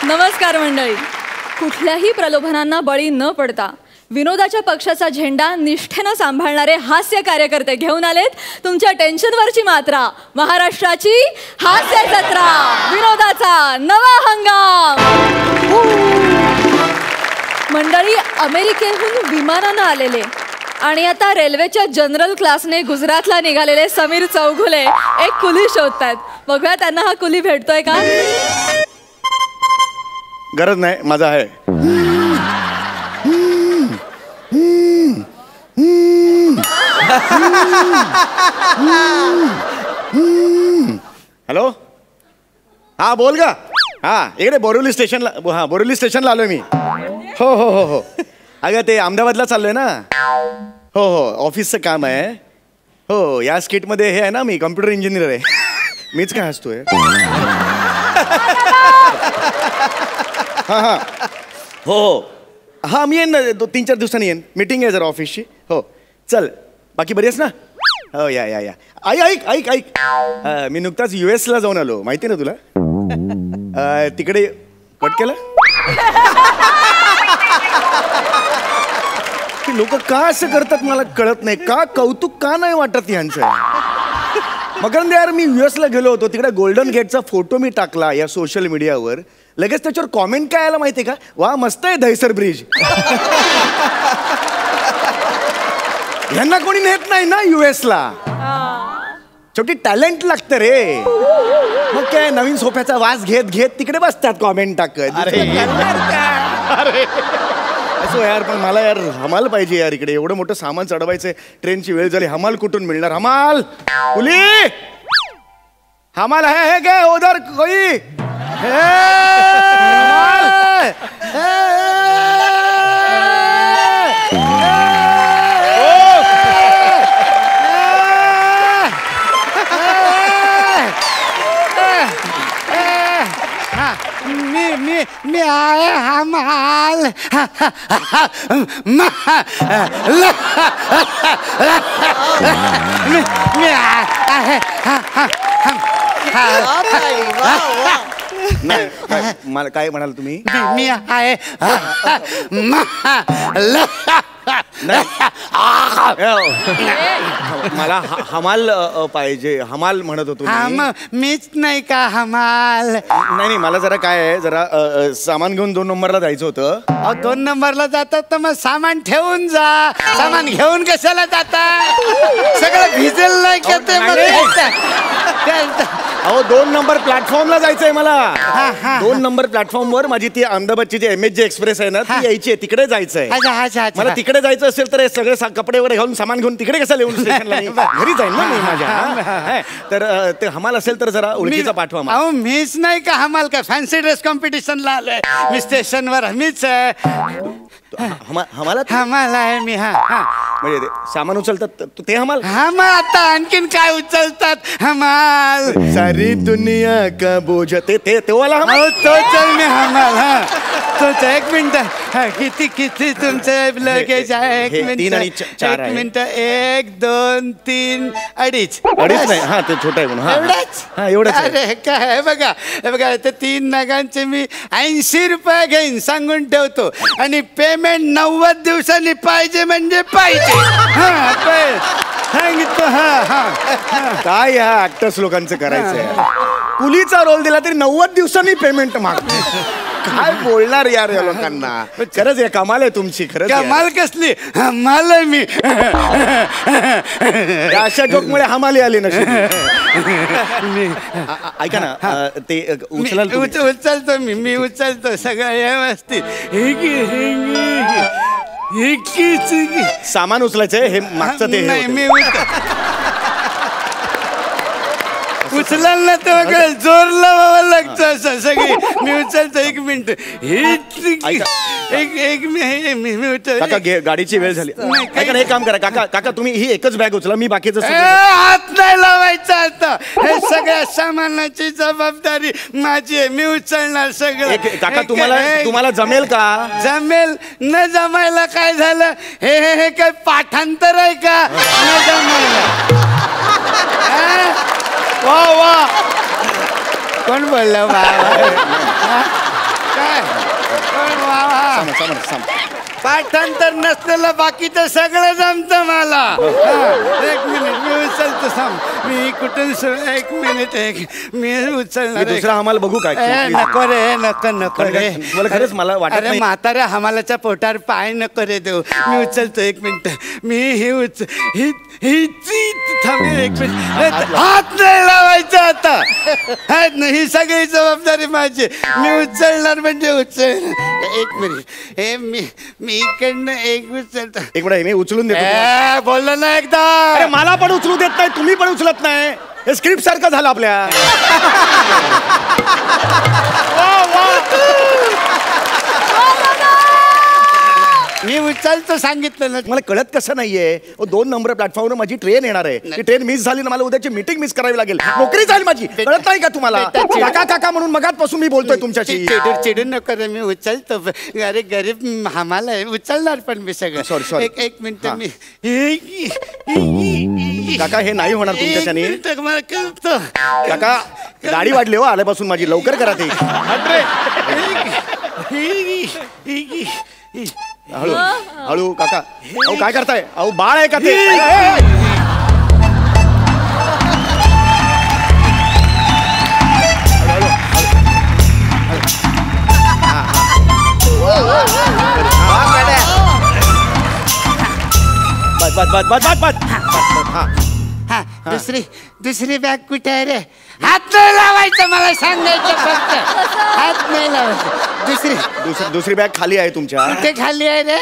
नमस्कार मंडळी. कुठल्याही प्रलोभनांना बळी न पडता विनोदाच्या पक्षाचा झेंडा निष्ठेनं सांभाळणारे हास्य कार्यकर्ते घेऊन आलेत तुमच्या टेन्शनवरची मात्रा. महाराष्ट्राची हास्य जत्रा, विनोदाचा नवा हंगाम. मंडळी अमेरिकेहून विमानानं आलेले आणि आता रेल्वेच्या जनरल क्लासने गुजरातला निघालेले समीर चौघुले एक कुली शोधतायत. बघूया त्यांना हा कुली भेटतोय का. गरज नाही, माझा आहे. हॅलो, हा बोल का. हा इकडे बोरिवली स्टेशनला. हा बोरिवली स्टेशनला आलोय मी. हो हो हो हो अगं ते अहमदाबादला चाललोय ना. हो हो ऑफिसचं काम आहे. हो या स्किटमध्ये हे आहे ना, मी कम्प्युटर इंजिनियर आहे. मीच काय हसतोय. हां हां हो हो हां मी येईन ना 3-4 दिवसांनी येईन. मीटिंग आहे जरा ऑफिसची. हो चल, बाकी बरी आहेस ना. हो या या या. ऐक ऐक ऐक मी नुकताच US ला जाऊन आलो, माहिती ना तुला. तिकडे कट केलं. लोक का असं करतात मला कळत नाही. का कौतुक का नाही वाटत यांचं. मकरंद यार, मी US ला गेलो होतो. तिकडे गोल्डन गेटचा फोटो मी टाकला या सोशल मीडियावर. लगेच त्याच्यावर कॉमेंट काय आला माहितीये का. वा मस्त आहे दहिसर ब्रिज. यांना कोणी नेत नाही ना US ला. शेवटी टॅलेंट लागतं रे. मग काय नवीन सोफ्याचा वास घेत घेत तिकडे बसतात कॉमेंट टाकत. अरे असो यार, पण मला यार हमाल पाहिजे यार. इकडे एवढं मोठं सामान चढवायचंय, ट्रेनची वेळ झाली. हमाल कुठून मिळणार. हमाल कुली हमाल है क्या उधर कोई. मी आए हमाल. मला काय म्हणाल तुम्ही. मी आहे मला हमाल पाहिजे. हमाल म्हणत होतो मीच नाही का हमाल. नाही मला जरा काय आहे, जरा सामान घेऊन 2 नंबरला जायचं होतं. 2 नंबरला जातात तर मग सामान ठेवून जा. सामान घेऊन कशाला जाता. सगळं भिजेल नाही का ते. अहो 2 नंबर प्लॅटफॉर्मला जायचंय मला. 2 नंबर प्लॅटफॉर्मवर माझी ती अहमदाबादची जी MSG एक्सप्रेस आहे ना, ती यायची आहे. तिकडे जायचंय मला. तिकडे जायचं असेल तर सगळे कपडे वगैरे घालून सामान घेऊन तिकडे कसं येऊन स्टेशनला. घरी जाईल ना मी माझ्या. तर ते हमाल असेल तर जरा ओळखीचा पाठवा. अहो मीच नाही का हमाल. का फॅन्सी ड्रेस कॉम्पिटिशनला आलोय मी स्टेशनवर. मीच हमाला हमाल आहे मी. हा म्हणजे सामान उचलतात ते हमाल. मग आता आणखीन काय उचलतात हमाल. सारी दुनिया का बोझ ते वाला हमाल. तो चल मी हमाल. हा तोच. 1 मिनिट. किती किती तुमचं लगेज आहे. 1 मिनिट. 3 आणि 4 1 मिनिट. 1 2 3 2.5 नाही. हा ते छोटा आहे म्हणून. एवढाच. हा एवढाच. अरे काय बघा बघा, ते 3 नगांचे मी 80 रुपये घेईन सांगून ठेवतो. आणि पेमेंट 90 दिवसांनी पाहिजे म्हणजे पाहिजे. सांगितलं. काय या ऍक्टर्स लोकांचं करायचंय. कुलीचा रोल दिला तरी 90 दिवसांनी पेमेंट मागतो. काय बोलणार यार या लोकांना. खरंच या कमाल आहे तुमची. खरंच कमाल कसली. हमाल आहे मी. अशा जोकमुळे हमाली आली नशी. ऐका ना ते उचलतो मी उचलतो सगळं व्यवस्थित. सामान उचलायचंय. हे मागचं ते नाही मी उचलाल ना तर जोर लावावं लागतं असं सगळी. मी उचलतो. 1 मिनिट. मी काका गाडीची वेळ झाली. ऐका ना एक काम करा काका तुम्ही ही एकच बॅग उचला. मी बाकीचं हात नाही लावायचा आता. हे सगळ्या सामानाची जबाबदारी माझी आहे. मी उचलणार सगळं. काका तुम्हाला जमेल का. जमेल न जमायला काय झालं. हे काय पाठांतर आहे का. न जमायला. वा वा कोण बोललं. पाठांतर नसलेलं बाकीचं सगळं जमतं मला. एक मिनिट मी उचलतो थांब. मी कुठून एक मिनिट मी उचलणार. दुसरा हमाल बघू काय? नको रे नको रे. मला खरंच मला वाटत अरे म्हाताऱ्या हमालाच्या पोटावर पाय नको रे देऊ. मी उचलतो एक मिनिट. मी ही थांब एक मिनिट. हात नाही लावायचा आता. ही सगळी जबाबदारी माझी. मी उचलणार म्हणजे उचलणार. एक मिनिट. हे मी इकडनं एक उचलतो. एक मिनिट मी उचलून देतो. बोललो ना एकदा. अरे मला पण उचलू देत नाही, तुम्ही पण उचलत नाही. हे स्क्रिप्ट सारखं झालं आपल्या. मी उचलतो सांगितलं ना. मला कळत कसं नाहीये. 2 नंबर प्लॅटफॉर्मवर माझी ट्रेन येणार आहे. ती ट्रेन मिस झाली ना मला उद्याची मीटिंग मिस करावी लागेल. नोकरी झाली माझी. कळत नाही का तुम्हाला? काका काका म्हणून मगातपासून मी बोलतोय तुमच्याशी. चिडून नको रे. मी उचलतो. अरे गरीब हमाला उचलणार पण मी सगळं. सॉरी एक मिनिट. मी काका हे नाही होणार तुमच्याच्याने. मला कळतं. काका गाडी वाढली हो आल्यापासून माझी. लवकर करा ते. हळू हळू काका. अहो काय करताय? अहो बाळ आहे का ते? दुसरी बॅग कुठे आहे रे? हात नाही लावायचं मला सांगायचं फक्त. हात नाही लावायचं. दुसरी बॅग खाली आहे तुमच्या. कुठे खाली आहे रे?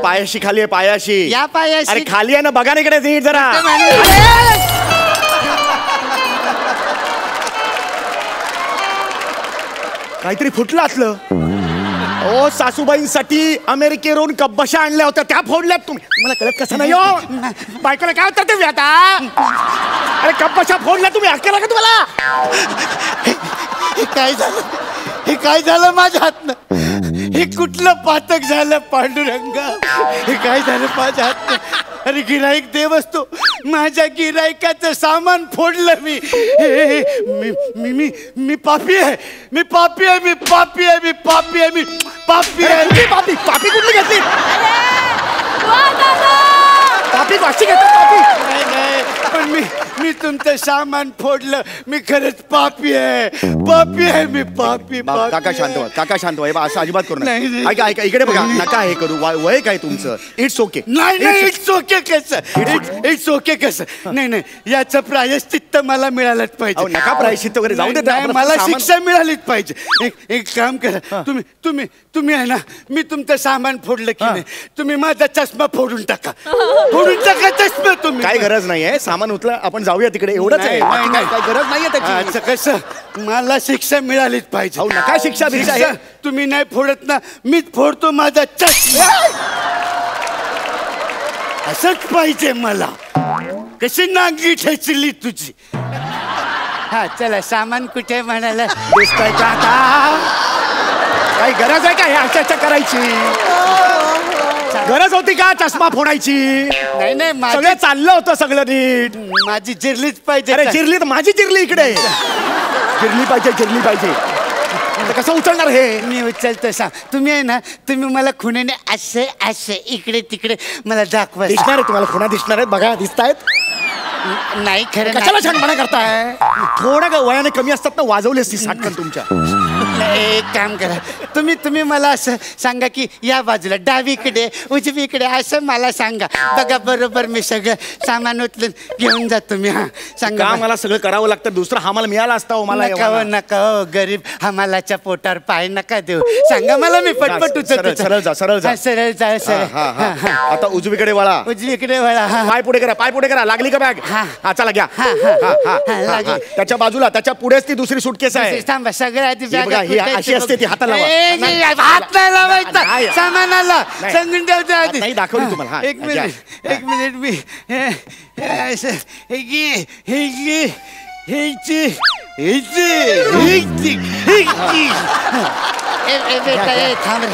पायाशी खाली आहे. पायाशी. या पायाशी. अरे खाली आहे ना, बघा ना इकडे नीट जरा. काहीतरी फुटलं असलं. ओ सासूबाईंसाठी अमेरिकेवरून कब्बशा आणल्या होत्या, त्या फोडल्यात तुम्ही. मला कळत कसं नाही हो. बायकोला काय होतं ते आता? अरे कब्बशा फोडल्या तुम्ही. अक्कल का तुम्हाला? हे काय झालं माझ्या हातनं? हे कुठलं पातक झालं पांडुरंगा? हे काय झालं माझ्या हातनं? अरे गिराईक देव असतो. माझ्या गिराईकाचं सामान फोडलं मी. मी पापी आहे. मी पापी आहे. मी पापी आहे. मी पापी आहे. मी पापी आहे. पापी पापी कुठली घेतली? पापी वाशी घेतात पापी. नाही पण मी तुमचं सामान फोडलं. मी खरंच पापी आहे. पापी आहे. मी पापी. काका शांत व्हा. काका शांत व्हा. असं अजिबात करू नाही. नका. ऐका ऐका इकडे बघा. नका हे करू. वय काय तुमचं? It's okay. नाही इट्स ओके कसं? इट्स ओके कसं? नाही याचं प्रायश्चित्त मला मिळालंच पाहिजे. नका प्रायश्चित्त वगैरे जाऊ दे. मला शिक्षा मिळालीच पाहिजे. एक काम करा. तुम्ही आहे ना, मी तुमचं सामान फोडलं की नाही, तुम्ही माझा चष्मा फोडून टाका. फोडून टाका चष्मा तुम्ही. काय गरज नाहीये. सामान उचला, आपण जाऊया तिकडे. एवढंच आहे. काय गरज नाहीये त्याची. कसं? मला शिक्षा मिळालीच पाहिजे. नका शिक्षा भिक्षा. तुम्ही नाही फोडत ना, मीच फोडतो माझा चष्मा. असंच पाहिजे मला. कशी नांगी ठेचली तुझी. हा चला सामान कुठे म्हणाला? दिसतंय का आता? काही गरज आहे का हे अशा करायची? गरज होती का चष्मा फोडायची? नाही सगळं चाललं होतं सगळं नीट. माझी चिरलीच पाहिजे. अरे चिरली तर माझी चिरली इकडे. चिरली पाहिजे. कसं उचलणार हे? मी उचलतो सांग. तुम्ही आहे ना, तुम्ही मला खुणेने असे इकडे तिकडे मला दाखवा. दिसणार आहे तुम्हाला खुणा दिसणार आहेत. बघा दिसतायत. नाही खरं. कशाला छानपणा करताय? थोडं वयाने कमी असतात ना, वाजवली असती साठकन तुमच्या. एक काम करा. तुम्ही मला असं सांगा की या बाजूला डावीकडे उजवीकडे असं मला सांगा. बघा बरोबर मी सगळं सामान उचलून घेऊन जातो मी. हा सांगा. मला सगळं करावं लागतं. दुसरा हमाल मिळाला असता हो मला. नका हो गरीब हमालाच्या पोटावर पाय नका देऊ. सांगा मला. मी पटपट उचलतो. सरळ जा. आता उजवीकडे वळा. पाय पुढे करा. लागली का बॅग? हा चला घ्या. त्याच्या बाजूला त्याच्या पुढेच ती दुसरी सुटकेस आहे. थांबा सगळ्या आधी ही अशी असते ती. हाताला हात नाही लावायचा सामानाला. सांगून ठेवतो आधी. नाही दाखवली तुम्हाला. एक मिनिट मी थांब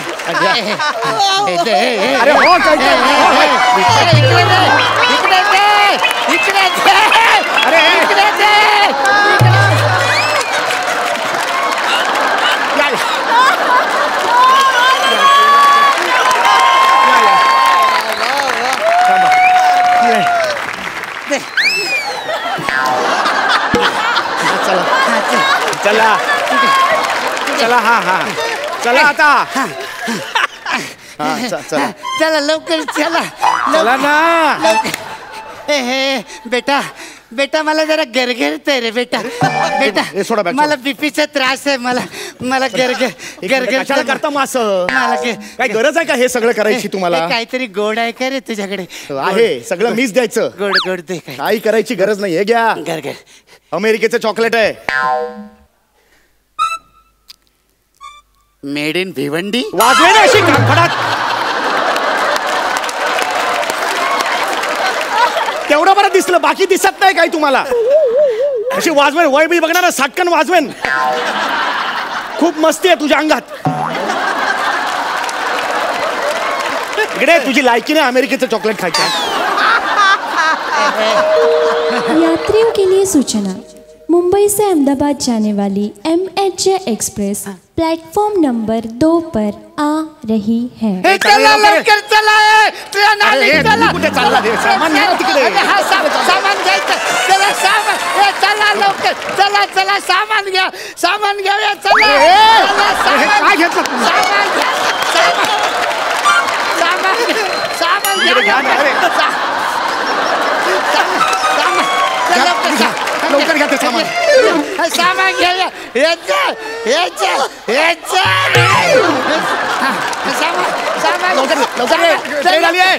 चला चला हा हा चला आता हा चला चला लवकर चला चला ना हे बेटा बेटा मला जरा गरगरतंय रे बेटा बेटा हे सोडा बॅग, मला बीपीचा त्रास आहे मला मला गरगर कशाला करता मग असं मला काय गरज आहे का हे सगळं करायची तुम्हाला काहीतरी गोड आहे का रे तुझ्याकडे आहे सगळं मीच द्यायचं गोड गोड दे काय काही करायची गरज नाही हे घ्या गरगर अमेरिकेचं चॉकलेट आहे मेड इन भिवंडी वाजवे ना अशी फडात तेवढं बरं दिसलं बाकी दिसत नाही काही तुम्हाला अशी वाजवेन वय बी बघणार साटकन वाजवेन खूप मस्ती आहे तुझ्या अंगात इकडे तुझी लायकी नाही अमेरिकेचं चॉकलेट खायचं यात्रियों के लिए सूचना मुंबई से अहमदाबाद जाने वाली MHJ एक्सप्रेस प्लेटफॉर्म नंबर 2 पर आ रही है। चला लवकर चला ट्रेन आली चला कुठे चालला रे सामान घ्या तिकडे सामान घ्यायचं चला सामान चला लवकर चला चला सामान घ्या चला काय घेतलं सामान लवकर घ्या ते सामान सामान घ्या सामान लवकर ट्रेन आली आहे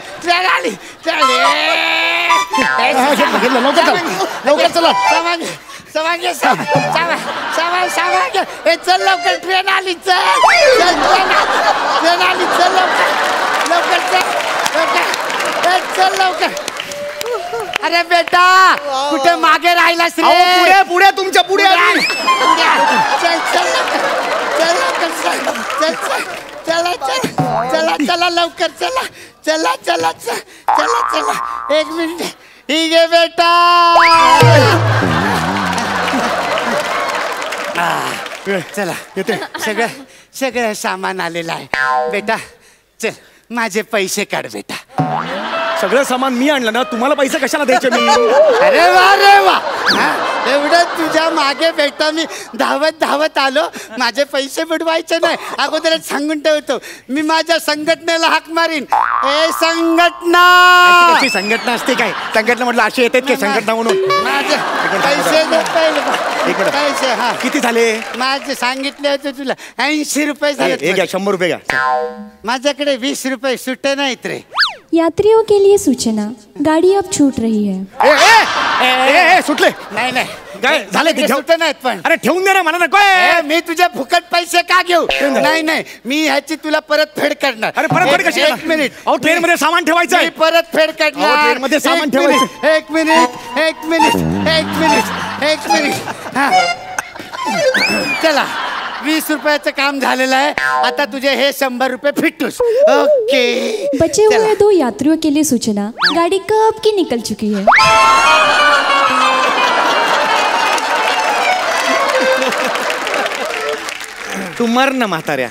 लवकर चला सामान चल लवकर ट्रेन आली चल लवकर चल लवकर अरे बेटा कुठे मागे राहिलास रे पुढे पुढे तुमच्या पुढे आली. चला लवकर चला 1 मिनिट ठीक आहे बेटा चला येते सगळं सामान आलेलं आहे बेटा चल माझे पैसे काढ बेटा सगळं सामान मी आणलं ना तुम्हाला पैसे कशाला द्यायचे मी अरे वा एवढं तुझ्या मागे बेटा मी धावत आलो माझे पैसे बुडवायचे नाही अगोदरच सांगून ठेवतो मी माझ्या संघटनेला हाक मारीन ए संघटना कशी संघटना असते काय संघटना म्हटलं अशी येतात की संघटना म्हणून माझे पैसे दे पहिले एक मिनिट. पैसे हा किती झाले माझे सांगितले होते तुला 80 रुपये झाले हे घ्या 100 रुपये घ्या माझ्याकडे 20 रुपये सुटे नाहीत रे यात्रियों के लिए सूचना गाड़ी अब छूट रही है। सुटले नाही काय झाले ते घेऊ सुटे नाहीत पण अरे ठेवून दे ना मला नको मी तुझे फुकट पैसे का घेऊ नाही मी ह्याची तुला परत फेड करणार अरे परत कशी 1 मिनिट अहो ट्रेन मध्ये सामान ठेवायचं मी परत फेड करणार ट्रेन मध्ये सामान ठेवायचं 1 मिनिट हा चला 20 रुपयाचं काम झालेलं आहे आता तुझे हे 100 रुपये फिटूस ओके बचे हुए 2 यात्रियों के लिए सूचना गाड़ी कब की निकल चुकी है। तू मर ना म्हाताऱ्या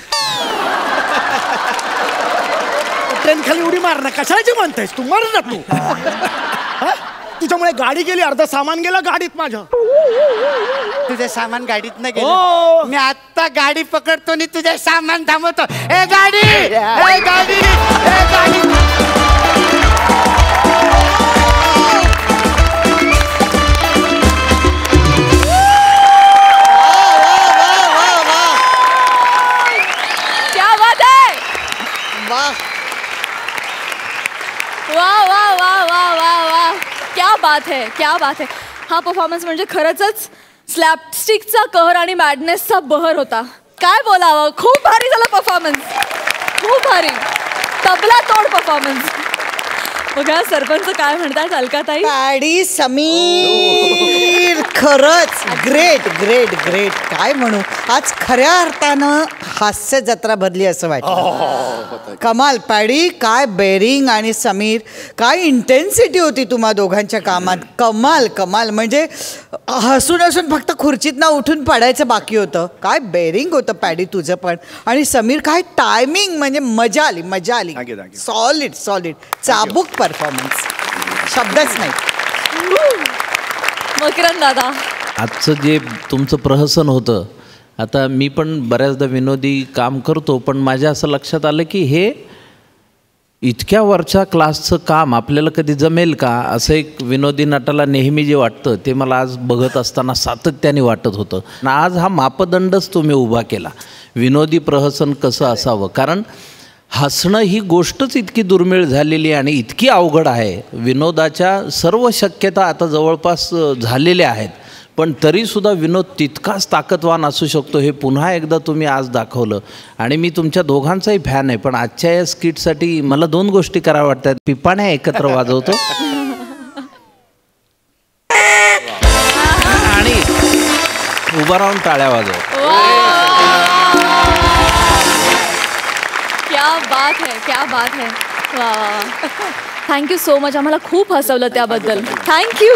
ट्रेन खाली उडी मार ना कशाची म्हणतेस तू मर ना तू हा? तुझ्यामुळे गाडी गेली अर्ध सामान गेलं गाडीत माझं तुझे सामान गाडीत न हो. गेलं मी आता गाडी पकडतो आणि तुझे सामान थांबवतो ए गाडी क्या बात है वाह वाह वाह वाह वाह वाह क्या बात है हा परफॉर्मन्स म्हणजे खरंच स्लॅपस्टिकचा कहर आणि मॅडनेसचा बहर होता काय बोलावं खूप भारी झाला परफॉर्मन्स खूप भारी तबला तोड परफॉर्मन्स बघा सरपंच काय म्हणतात अलकाताई गाडी समीर खरंच ग्रेट ग्रेट ग्रेट काय म्हणू आज खऱ्या अर्थानं हास्य जत्रा भरली असं वाटतं कमाल पॅडी काय बेरिंग आणि समीर काय इंटेन्सिटी होती तुम्हा दोघांच्या कामात कमाल कमाल म्हणजे हसून हसून फक्त खुर्चीतनं उठून पडायचं बाकी होतं काय बेरिंग होतं पॅडी तुझं पण आणि समीर काय टायमिंग म्हणजे मजा आली सॉलिड चाबूक परफॉर्मन्स शब्दच नाही मकरंद दादा आजचं जे तुमचं प्रहसन होतं, आता मी पण बऱ्याचदा विनोदी काम करतो, पण माझ्या असं लक्षात आलं की हे इतक्या वरच्या क्लासचं काम आपल्याला कधी जमेल का, असं एक विनोदी नटाला नेहमी जे वाटतं ते मला आज बघत असताना सातत्याने वाटत होतं. आज हा मापदंडच तुम्ही उभा केला, विनोदी प्रहसन कसं असावं. कारण हसणं ही गोष्टच इतकी दुर्मिळ झालेली आहे आणि इतकी अवघड आहे. विनोदाच्या सर्व शक्यता आता जवळपास झालेल्या आहेत, पण तरीसुद्धा विनोद तितकाच ताकदवान असू शकतो हे पुन्हा एकदा तुम्ही आज दाखवलं. आणि मी तुमच्या दोघांचाही फॅन आहे, पण आजच्या या स्किटसाठी मला 2 गोष्टी कराव्या वाटतात. पिपाण्या एकत्र वाजवतो आणि उभा राहून टाळ्या वाजवतो. क्या बात है, क्या बात है. वा, थँक्यू सो मच. आम्हाला खूप हसवलं त्याबद्दल. थँक्यू.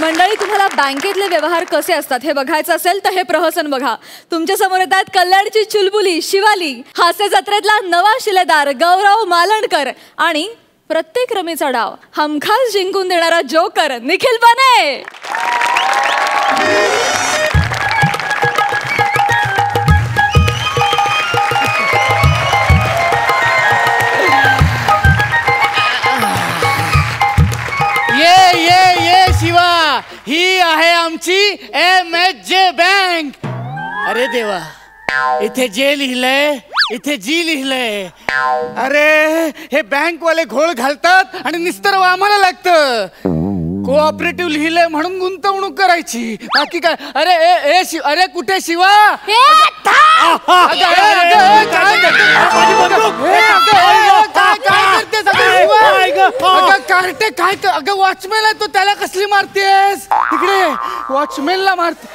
मंडळी, तुम्हाला बँकेतले व्यवहार कसे असतात हे बघायचं असेल तर हे प्रहसन बघा. तुमच्या समोर येतात कल्याणची चुलबुली शिवाली, हास्य जत्रेतला नवा शिलेदार गौरव मालणकर आणि प्रत्येक रमीचा डाव हमखास जिंकून देणारा जोकर निखिल बने. ये शिवा, ही आहे आमची MHJ बँक. अरे देवा, इथे जे लिहिलंय इथे जी लिहिलंय. अरे हे बँकवाले घोळ घालतात आणि निस्तर आम्हाला लागतं. कोऑपरेटिव्ह लिहिलंय म्हणून गुंतवणूक करायची, बाकी काय. अरे कुठे शिवा? कार्टे काय? अगं वॉचमॅन आहे तो, त्याला कसली मारतेस? इकडे वॉचमॅनला मारते.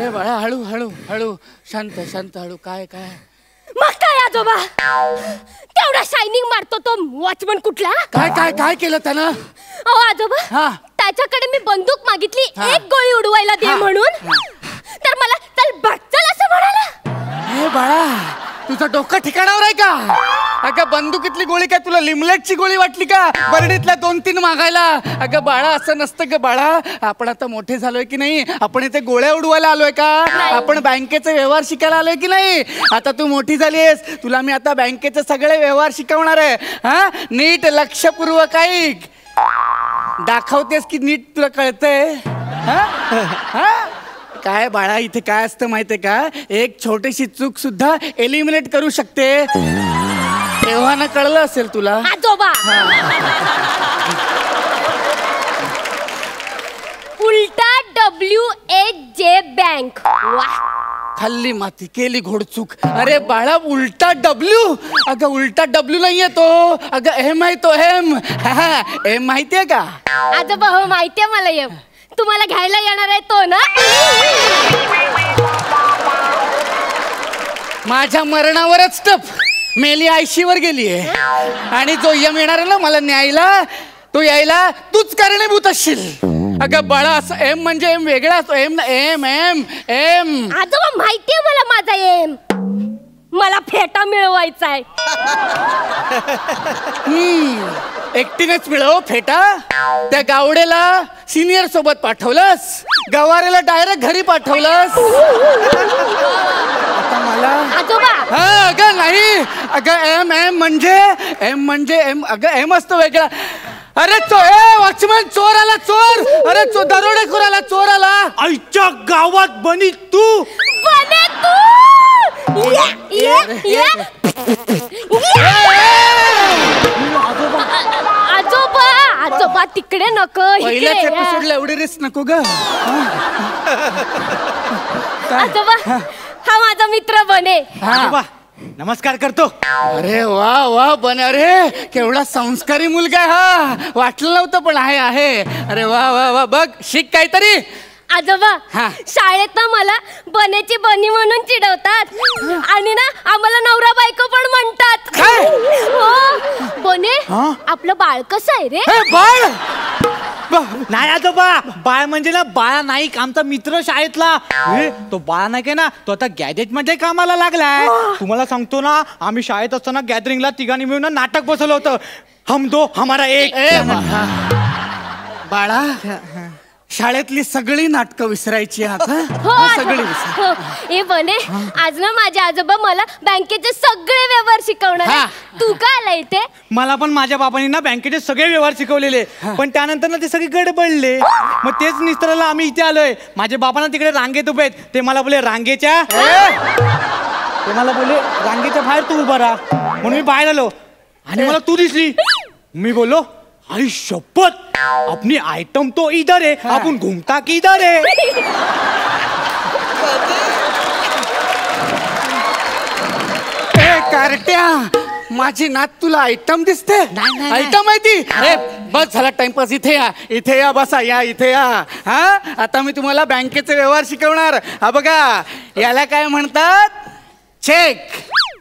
ए बाळा, हळू हळू हळू, शांत शांत, हळू. काय काय मग काय आजोबा, तेवढा शायनिंग मारतो तो वॉचमन कुठला? काय काय काय केलं त्यानं? अहो आजोबा, हा. त्याच्याकडे मी बंदूक मागितली हा. 1 गोळी उडवायला दे म्हणून, तर मला चल बट चल असं म्हणाला. हे बाळा, तुझं डोकं ठिकाणावर आहे का? अगं बंदुकीतली गोळी काय तुला लिमलेटची गोळी वाटली का? बरडीतल्या 2-3 मागायला? अगं बाळा, असं नसतं ग बाळा. आपण आता मोठे झालोय की नाही? आपण इथे गोळ्या उडवायला आलोय का? आपण बँकेचे व्यवहार शिकायला आलोय की नाही? आता तू मोठी झालीस, तुला मी आता बँकेचे सगळे व्यवहार शिकवणार आहे. हा, नीट लक्षपूर्वक ऐक. दाखवतेस की नीट तुला कळतंय? काय बाळा, इथे काय असतं माहितीये का? एक छोटीशी चूक सुद्धा एलिमिनेट करू शकते. तेव्हा ना कळलं असेल तुला. आजोबा, उलटा WHJ बँक. वाह, खाल्ली माती, केली घोडचूक. अरे बाळा, उलटा W. अगं उलटा W नाहीये तो, अगं M आहे तो. M माहितीये का? आजोबा हो, माहितीये मला. ये तुम्हाला घ्यायला येणार आहे तो ना? माझ्या मरणावरच टप मेली, आयशीवर गेलीये. आणि जो यम येणार आहे ना मला न्यायला, तो यायला तूच कारणीभूत असशील. अगं बाळा, असं M म्हणजे M वेगळा असतो. M ना, M. आजोबा माहितीये मला माझा एम. मला फेटा मिळवायचा आहे. एकटीनेच मिळव फेटा? त्या गावडेला सिनियर सोबत पाठवलंस, गवारेला डायरेक्ट घरी पाठवलंस. आता मला आजोबा, हा, अगं नाही, अगं M म्हणजे M. अगं M असतो वेगळा. अरे वॉचमॅन, चोर आला, चोर. अरे दरोडेखोर आला, चोर आला. आईच्या गावात बनी तू. बने तू. आजोबा तिकडे नको, पहिल्याच एपिसोडला एवढी रिस्क नको ग. आजोबा, हा माझा मित्र बने. नमस्कार करतो. अरे वा वा, बने. अरे केवढा संस्कारी मुलगा आहे हा. वाटलं नव्हतं पण आहे. अरे वा वा वा, बघ शिक काहीतरी. आजोबा, शाळेत ना मला बनेची बनी म्हणून चिडवतात आणि ना आम्हाला नवरा बायको पण म्हणतात. हो बने, आपलं बाळ कसं आहे रे? बाळ नाही आजोबा, बाळ म्हणजे ना बाळा नाईक, आमचा मित्र शाळेतला. तो बाळा नाईक आहे ना, तो आता गॅजेट मध्ये कामाला लागलाय. तुम्हाला सांगतो ना, आम्ही शाळेत असताना गॅदरिंगला तिघांनी मिळून नाटक बसवलं होतं, हम दो हमारा एक. बाळा, शाळेतली सगळी नाटकं विसरायची आता. हो सगळी हो. ए बने, आज ना माझे आजोबा मला बँकेचे सगळे व्यवहार शिकवणार आहे. तू का आला इथे? मला पण माझ्या बाबांनी ना बँकेचे सगळे व्यवहार शिकवलेले, पण त्यानंतर ना ते सगळे गडबडले. मग तेच निस्तराला आम्ही इथे आलोय. माझ्या बाबांना तिकडे रांगेत उभे आहेत. ते मला बोले रांगेच्या बाहेर तू उभा राहा, म्हणून मी बाहेर आलो आणि मला तू दिसली. मी बोललो, आई शपथ, अपनी आइटम तो इधर है, आपण घूमता की इधर है. कारट्या, माझी नात तुला आयटम दिसते? आयटम आहे ती. अरे बस झाला टाइमपास. इथे या, इथे या, बसा, या इथे या. हा, आता मी तुम्हाला बँकेचे व्यवहार शिकवणार. हा बघा, याला काय म्हणतात? चेक.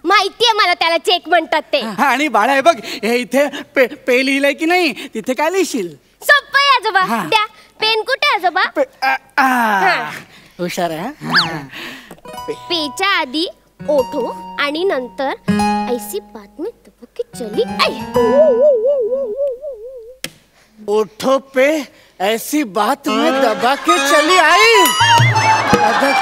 माहितीये मला त्याला चेक म्हणतात ते. आणि बाळा, हे बघ, हे इथे पे लिहिलंय की नाही, तिथे काय लिहिशील? सोपं आहे आजोबा. द्या पेन. कुठे आजोबा? हुशार आहे. पेच्या आधी ओठो आणि नंतर ऐसी बात में तबकी चली आई. ओठो पे ऐसी बात में दबा के चली आई.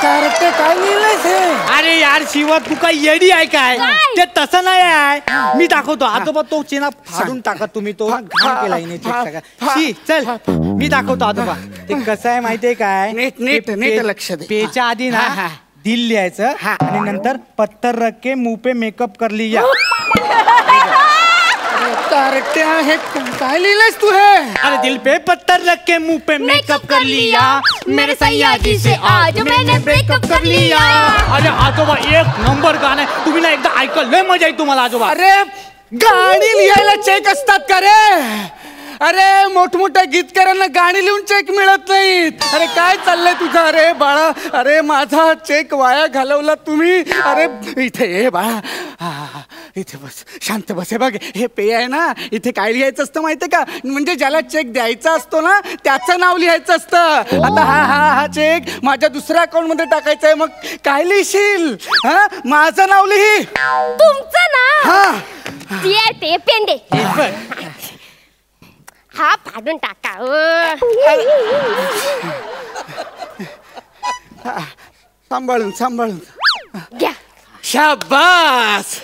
कारटे काय लिहिलंय? अरे यार शिवा, तू काय येडी आहे काय? ते तसं नाही आहे. मी दाखवतो. आजोबा तो चेना फाडून टाका तुम्ही, तो घाण केला हिने चेक. चल मी दाखवतो आजोबा. ते कसं आहे माहितीये काय? नीट लक्ष दे. पेच्या आधी ना दिल लिहायचं आणि नंतर पत्थर रख के मुंह पे मेकअप कर लिया. कारट्या, हे काय लिहिलंयस तू? हे अरे दिल पे पत्थर रख के मुंह पे मेकअप कर लिया, मेरे सयाजी से आज मैंने ब्रेकअप कर लिया. अरे आजोबा, एक नंबर गाणं आहे. तुम्ही ना एकदा ऐकलं, लय मजा येईल तुम्हाला आजोबा. अरे गाणी लिहायला चेक असतात का रे? अरे मोठमोठ्या गीतकारांना गाणी लिहून चेक मिळत नाहीत. अरे काय चाललंय तुझं? अरे बाळा, अरे माझा चेक वाया घालवला तुम्ही. अरे इथे ये बाळा, इथे बस, शांत बस. हे बघ, हे पे आहे ना, इथे काय लिहायचं असतं माहितीये का? म्हणजे ज्याला चेक द्यायचा असतो ना, त्याचं नाव लिहायचं असतं. आता हा चेक माझ्या दुसऱ्या अकाउंट मध्ये टाकायचा आहे. मग काय लिहिशील? हा, माझं नाव लिही. तुमचं नाव? हा, ते पेंडे. हा फाडून टाका. सांभाळून घ्या. शाबास.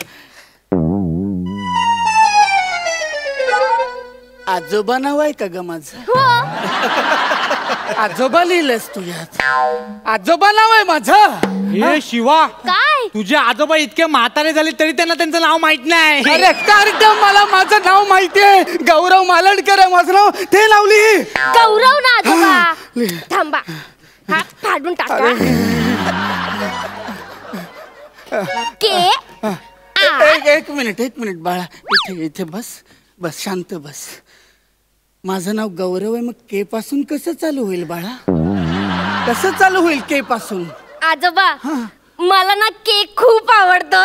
आजोबा नाव आहे का ग माझं? आजोबा लिहिलंस तू यात? आजोबा नाव आहे माझं. हे शिवा, काय? तुझे आजोबा इतके म्हातारे झाले तरी त्यांना त्यांचं नाव माहित नाही. अरे कारट्या, मला माझं नाव माहितीये. गौरव मालणकर आहे माझं नाव. ते नाव लिही. गौरव ना आजोबा. थांबा, हा फाडून टाका. के एक मिनिट बाळा, इथे बस शांत बस. माझं नाव गौरव आहे, मग के पासून कसं चालू होईल बाळा? कसं चालू होईल के पासून? आजोबा, मला ना केक खूप आवडतो.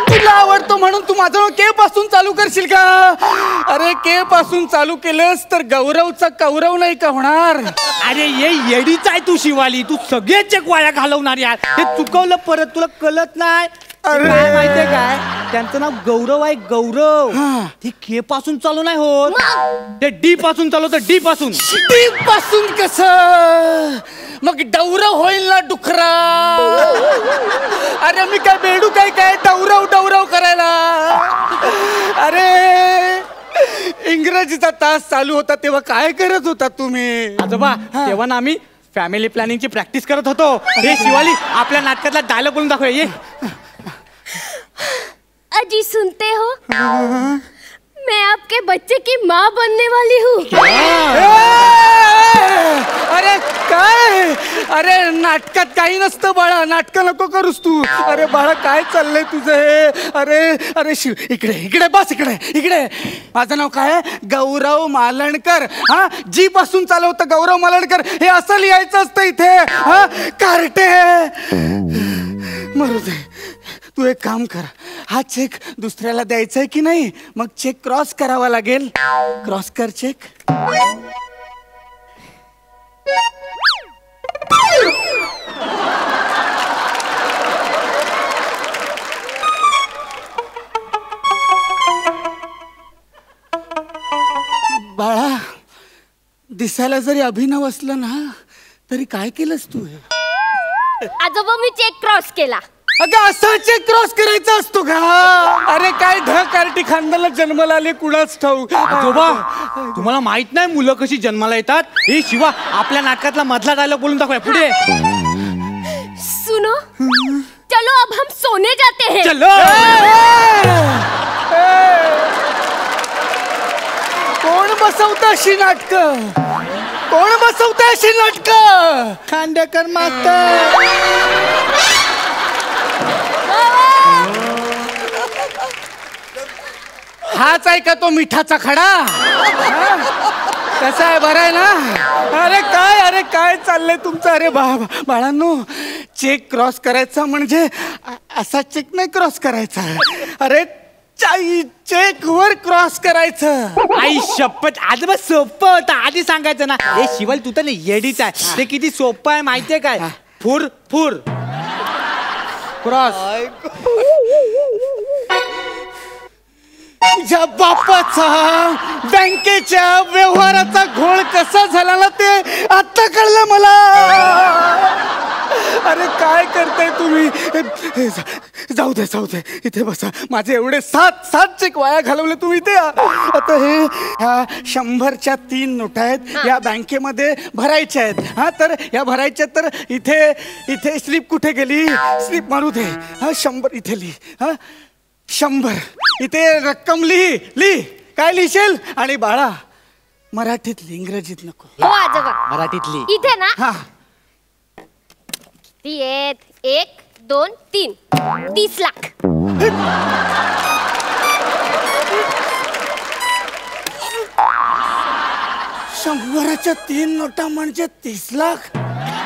तुला आवडतो म्हणून तू माझं नाव के पासून चालू करशील का? अरे के पासून चालू केलंस तर गौरवचा कौरव नाही का होणार? अरे ये येडीच आहे तू शिवाली. तू सगळे चेक वाया घालवणार यार. हे चुकवलं परत, तुला कळत नाही. अरे माहितीये काय, त्यांचं नाव गौरव आहे. गौरव ते के पासून चालू नाही होत, ते डी पासून चालवतं. डी पासून कसं? मग डौरव होईल ना डुकरा. अरे मी काय बेडू काय डौरव करायला? अरे इंग्रजीचा तास चालू होता तेव्हा काय करत होता तुम्ही? आजोबा, तेव्हा ना आम्ही फॅमिली प्लॅनिंगची प्रॅक्टिस करत होतो. हे शिवाली, आपल्या नाटकातला डायलॉग बोलून दाखव. ये. अजी सुनते हो, मैं आपके बच्चे की माँ बनने वाली हूँ. अरे काय? अरे नाटकात काही नसतं बाळा. नाटकं नको करूस तू. अरे बाळा, काय चाललंय तुझं हे? अरे शिव, इकडे बस. इकडे माझं नाव काय आहे? गौरव मालणकर. हा, जी पासून चालवतं गौरव मालणकर. हे असं लिहायचं असतं इथे. हा कारटे, मरू दे. तू एक काम कर, हा चेक दुसऱ्याला द्यायचा आहे की नाही, मग चेक क्रॉस करावा लागेल. क्रॉस कर चेक. बाळा, दिसायला जरी अभिनव असलं ना तरी काय केलंस तू हे? आजोबा मी चेक क्रॉस केला. अगं असा चेक क्रॉस करायचा असतो का? अरे काय ढकार्टी खानदाला जन्माला आले कुणाच ठाऊक. आजोबा तुम्हाला माहित नाही मुलं कशी जन्माला येतात? हे शिवा, आपल्या नाटकातला मधला डायलॉग बोलून दाखवूया पुढे. सुनो, चलो अब हम सोने जाते हैं. चलो. कोण बसवतं अशी नाटक? कोण बसवतं अशी नाटक? खांडेकर मास्तर. हाच आहे का तो मिठाचा खडा? कसा आहे, बरा आहे ना? अरे काय चाललंय तुमचं? अरे बाळांनो, चेक क्रॉस करायचा म्हणजे असा चेक नाही क्रॉस करायचा. अरे चेक वर क्रॉस करायचं. आई शपथ, आजोबा सोपं होतं, आधी सांगायचं ना. हे शिवल तू तर येडीच आहे. ते किती सोपं आहे माहितीये काय? फुर फुर क्रॉस. तुझ्या बापाचा बँकेच्या व्यवहाराचा घोळ कसा झाला ना ते आता कळलं मला. अरे काय करताय तुम्ही? जाऊ दे, इथे बसा. माझे एवढे सात चेक वाया घालवले तुम्ही ते. आता हे ह्या 100च्या 3 नोटा आहेत, या बँकेमध्ये भरायच्या आहेत. हा, तर या भरायच्या, तर इथे स्लिप कुठे गेली? स्लिप मारू दे. हा, 100 इथे लिही. हा, 100 इथे रक्कम लिही. काय लिहिशील? आणि बाळा, मराठीत लिही, इंग्रजीत नको. हो आजोबा, मराठीत लिही. इथे ना. हा, ती आहेत 1, 2, 3, 30 लाख. शंभराच्या 3 नोटा म्हणजे 30 लाख.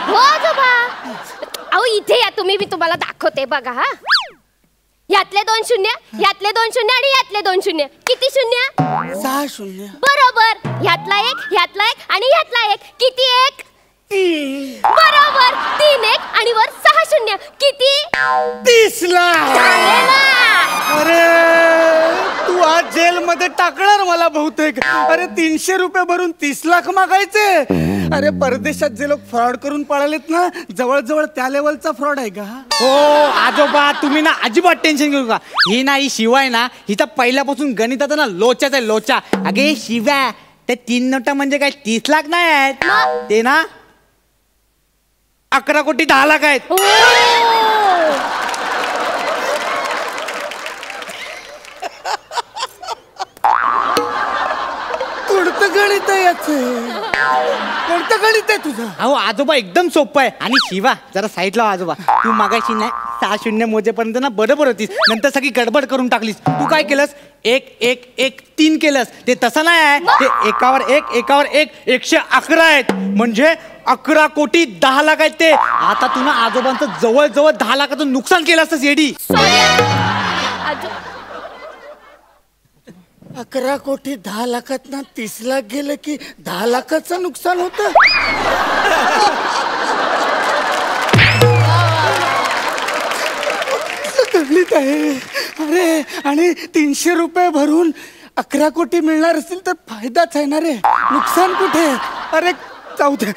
हो आजोबा. अहो इथे या तुम्ही, मी तुम्हाला दाखवते बघा. हा, यातले 2 शून्य, यातले 2 शून्य आणि यातले 2 शून्य. किती शून्य? 6 शून्य. बरोबर. यातला 1, यातला 1 आणि यातला 1. किती 1? 3. बरोबर. 3 1 आणि वर 6 शून्य. किती? 30 लाख. अरे तू आज जेलमध्ये टाकणार मला बहुतेक. अरे 300 रुपये भरून 30 लाख मागायचे. अरे परदेशात जे लोक फ्रॉड करून पळालेत ना, जवळजवळ त्या लेवलचा फ्रॉड आहे का? हो आजोबा, तुम्ही ना अजिबात टेन्शन घेऊ का. ही ना, ही शिवाय ना, हिचा पहिल्यापासून गणिताचा ना लोचाच आहे, लोचा. अगे शिव्या, ते 3 नोटा म्हणजे काय 30 लाख नाही आहेत, ते ना 11 कोटी 10 लाख आहेत. कोणतं गणित आहे याचं? कोणतं गणित आहे तुझं? अहो आजोबा, एकदम सोपं आहे. आणि शिवा, जरा साईडला आजोबा. तू मागाशी नाही 6 शून्य मोजेपर्यंत ना बरोबर होतीस, नंतर सगळी गडबड करून टाकलीस. तू काय केलंस? 1 1 1 3 केलंस. ते तसं नाही आहे. ते एकावर 1 111 आहेत, म्हणजे 11 कोटी 10 लाख आहेत ते. आता तू ना आजोबांचं जवळजवळ 10 लाखाचं नुकसान केलं असतं येडी. 11 कोटी 10 लाखात ना 30 लाख गेलं की 10 लाखाचं नुकसान होतं. गणित आहे. अरे आणि 300 रुपये भरून 11 कोटी मिळणार असतील तर फायदाच आहे ना रे. नुकसान कुठे? अरे जाऊ दे.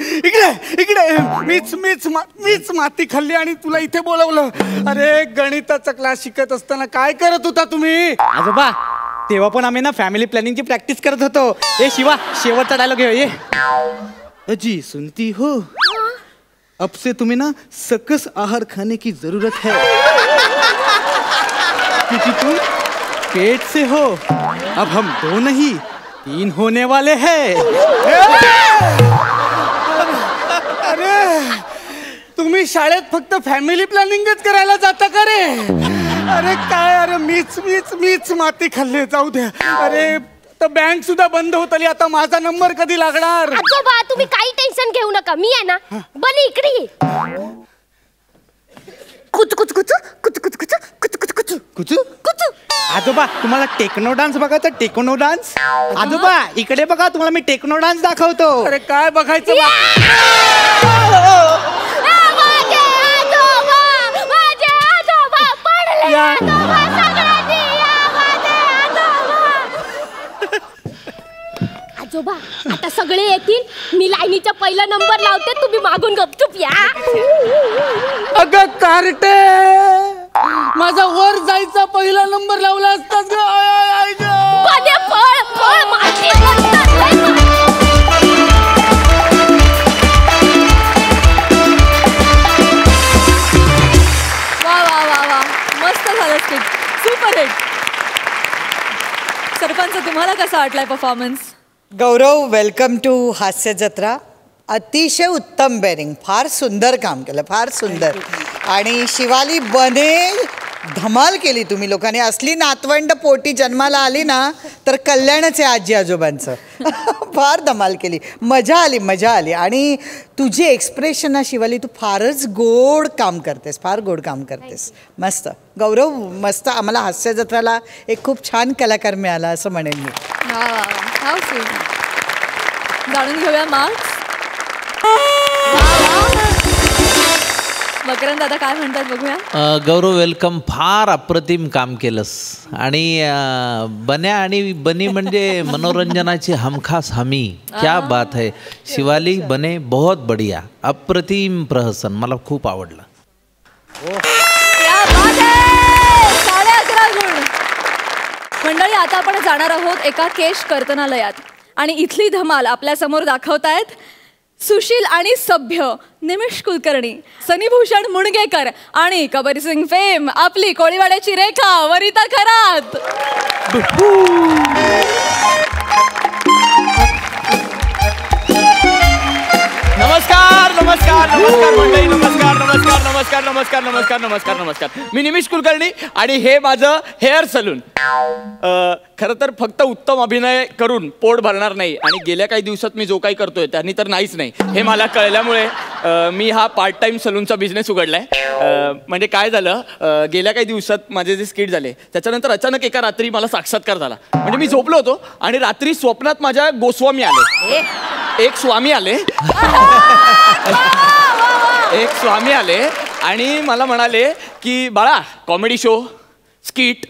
इकडे मीच माती खाल्ली आणि तुला इथे बोलवलं. अरे गणिताचा क्लास शिकत असताना काय करत होता तुम्ही? आजोबा, तेव्हा पण आम्ही ना फॅमिली प्लॅनिंगची प्रॅक्टिस करत होतो. ए शिवा, शेवटचा डायलॉग घेऊ. ये अजी सुनती हो, अब से तुम्हें ना सकस आहार खाने की जरूरत है, क्योंकि तुम पेट से हो. अब हम 2 नहीं 3 होने वाले हैं. अरे तुम्ही शाळेत फक्त फॅमिली प्लॅनिंगच करायला जाता का रे? अरे काय, अरे मीच माती खाल्ली. जाऊ द्या. अरे तर बँक सुद्धा बंद होत आली. आता माझा नंबर कधी लागणार? आजोबा तुम्ही काही टेन्शन घेऊ नका, मी आहे ना. बनी इकडे ये. कुच कुच कुच कुच कुच कुच कुच कुच कुचू आजोबा तुम्हाला टेक्नो डान्स बघायचा टेक्नो डान्स आजोबा इकडे बघा तुम्हाला मी टेक्नो डान्स दाखवतो. अरे काय बघायचं आजोबा आता सगळे येतील. मी लाईनीचा पहिला नंबर लावते, तुम्ही मागून गपचूप या. अगं कार्टे, माझा वर जायचा पहिला नंबर लावला असतास ग. वा वा वा वा, मस्त झालं स्किट, सुपर हिट. सरपंच, तुम्हाला कसा वाटलाय परफॉर्मन्स? गौरव, वेलकम टू हास्य जत्रा. अतिशय उत्तम बेरिंग, फार सुंदर काम केलं, फार सुंदर. आणि शिवाली बने, धमाल केली तुम्ही लोकांनी. असली नातवंड पोटी जन्माला आली ना तर कल्याणच आहे आजी आजोबांचं. फार धमाल केली, मजा आली, मजा आली. आणि तुझी एक्सप्रेशन ना शिवाली, तू फारच गोड काम करतेस, फार गोड काम करतेस. मस्त गौरव, मस्त. आम्हाला हास्य जत्राला एक खूप छान कलाकार मिळाला असं म्हणेन मी. जाणून घेऊया मार्क्स. मकरंद दादा काय म्हणतात बघूया. गौरव, वेलकम. फार अप्रतिम काम केलंस. आणि बन्या आणि बनी म्हणजे मनोरंजनाची हमखास हमी. क्या बात है. शिवाली, बने, बहुत बढ़िया, अप्रतिम प्रहसन, मला खूप आवडलं. क्या बात है. 11.5 गुण. मंडळी, आता आपण जाणार आहोत एका केश कर्तनालयात आणि इथली धमाल आपल्या समोर दाखवतायत सुशील आणि सभ्य निमिष कुलकर्णी, सनीभूषण मुणगेकर आणि कबीर सिंग फेम आपली कोळीवाड्याची रेखा वरिता खरात. नमस्कार नमस्कार नमस्कार मंडळी, नमस्कार नमस्कार नमस्कार नमस्कार नमस्कार नमस्कार नमस्कार. मी निमिष कुलकर्णी आणि हे माझं हेअर सलून. खरं तर फक्त उत्तम अभिनय करून पोट भरणार नाही आणि गेल्या काही दिवसात मी जो काही करतोय त्यांनी तर नाहीच नाही हे मला कळल्यामुळे मी हा पार्ट टाइम सलूनचा बिझनेस उघडलाय. म्हणजे काय झालं, गेल्या काही दिवसात माझे जे स्किट झाले त्याच्यानंतर अचानक एका रात्री मला साक्षात्कार झाला. म्हणजे मी झोपलो होतो आणि रात्री स्वप्नात माझ्या गोस्वामी आले, एक स्वामी आले, एक स्वामी आले आणि मला म्हणाले की बाळा, कॉमेडी शो, स्किट,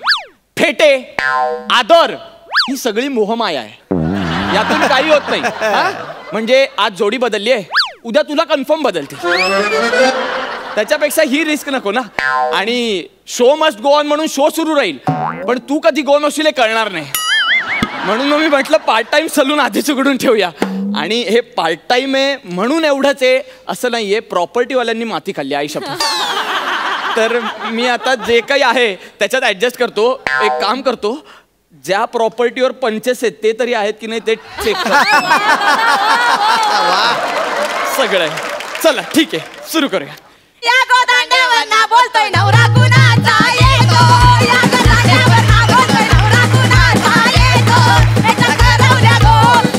फेटे, आदर ही सगळी मोहमाया आहे, यातून काही होत नाही. म्हणजे आज जोडी बदलली आहे, उद्या तुला कन्फर्म बदलते, त्याच्यापेक्षा ही रिस्क नको ना. आणि शो मस्ट गो ऑन म्हणून शो सुरू राहील, पण तू कधी गो नसशील हे कळणार नाही. म्हणून मग मी म्हटलं पार्ट टाइम सलून आधीच उघडून ठेवूया. आणि हे पार्ट टाइम आहे म्हणून एवढंच आहे असं नाहीये, प्रॉपर्टीवाल्यांनी माती खाल्ली आयुष्यात. तर मी आता जे काही आहे त्याच्यात ऍडजस्ट करतो. एक काम करतो, ज्या प्रॉपर्टीवर पंचेस आहेत ते तरी आहेत की नाही ते चेक सगळं आहे. चला ठीक आहे, सुरू करूया. बोलतोय नवरा कुणाचा येतो, या गोदांड्यावर ना बोलतोय नवरा कुणाचा येतो. याच्या करवल्या गो,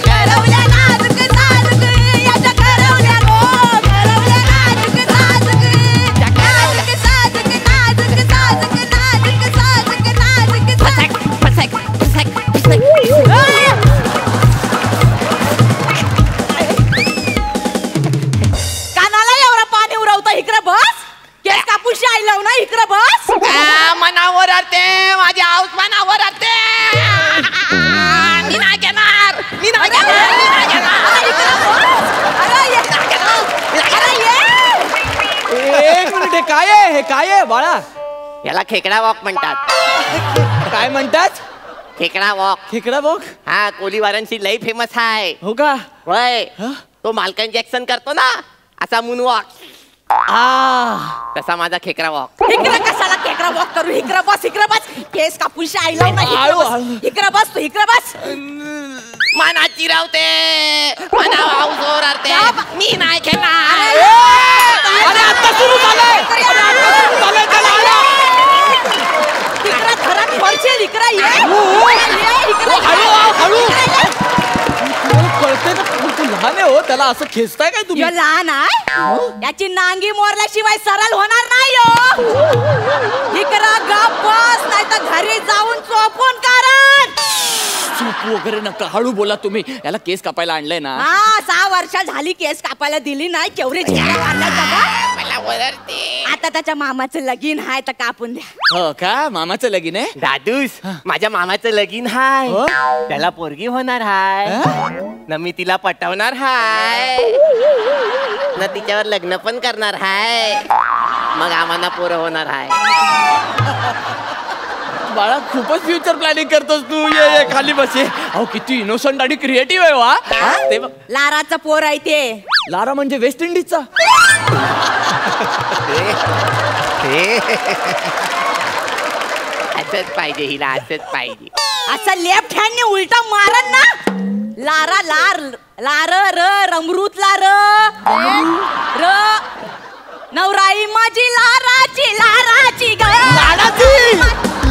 करवल्या नाजूक साजूक, याच्या करवल्या गो, करवल्या नाजूक साजूक, नाजूक साजूक, नाजूक साजूक, नाजूक साजूक, नाजूक फसक फसक फसक फसक. कानाला एवढं पाणी उरवतं, इकडे बस. केस कापूशी आई लावू ना, इकडे बस. मनावर आते, माझ्या हाऊस मनावर आते. मी नाही घेणार, मी नाही घेणार, मी नाही घेणार. एक मिनिट, हे काय आहे, हे काय आहे बाळा? याला खेकडा वॉक म्हणतात. काय म्हणतात? खेकडा वॉक. खेकडा वॉक? हा, कोलीवारांची लई फेमस आहे. हो का? होय. तो मालकन जॅक्सन करतो ना असा मून वॉक, तसा माझा खेकडा वॉक. इकडे कशाला खेकडा वॉक करू, इकडे बस, इकडे बस. केस कापूशी आई लावू ना, इकडे बस, तू इकडे बस. मना चिरावते, मना हाऊस ओरडते, मी नाही घेणार. अरे आता सुरू झालंय. इकडे घरात पडशील, इकडे ये. हळू कळते ना, लहान आहे हो, त्याला असं खेचताय काय तुम्ही? यो लहान आहे याची नांगी मोरल्याशिवाय सरळ होणार नाही हो. इकडं गप बस नाही तर घरी जाऊन चोपून कारण. चूप वगैरे नका, हळू बोला तुम्ही. याला केस कापायला आणलंय ना. हा 6 वर्ष झाली केस कापायला दिली नाही. केवढे मला ओरडते. आता त्याच्या मामाचं लगीन आहे तर कापून द्या. हो का, मामाचं लगीन आहे? दादूस माझ्या मामाचं लगीन हाय, त्याला पोरगी होणार हाय ना, मी तिला पटवणार हाय ना, तिच्यावर लग्न पण करणार हाय, मग आम्हाला पोरं होणार हाय. बाळा खूपच फ्युचर प्लॅनिंग करतोस तू. ये ये खाली बस ये. अहो किती इनोसंट आणि क्रिएटिव्ह आहे वा. ते बघ, लाराचं पोर आहे ते. लारा म्हणजे वेस्ट इंडिजचा. असंच पाहिजे हिला, असंच पाहिजे. असं लेफ्ट हँडने उलटा मारन ना. लारा लार लार र रमरूतला र नवराई माझी लाराची लाराची लाडाची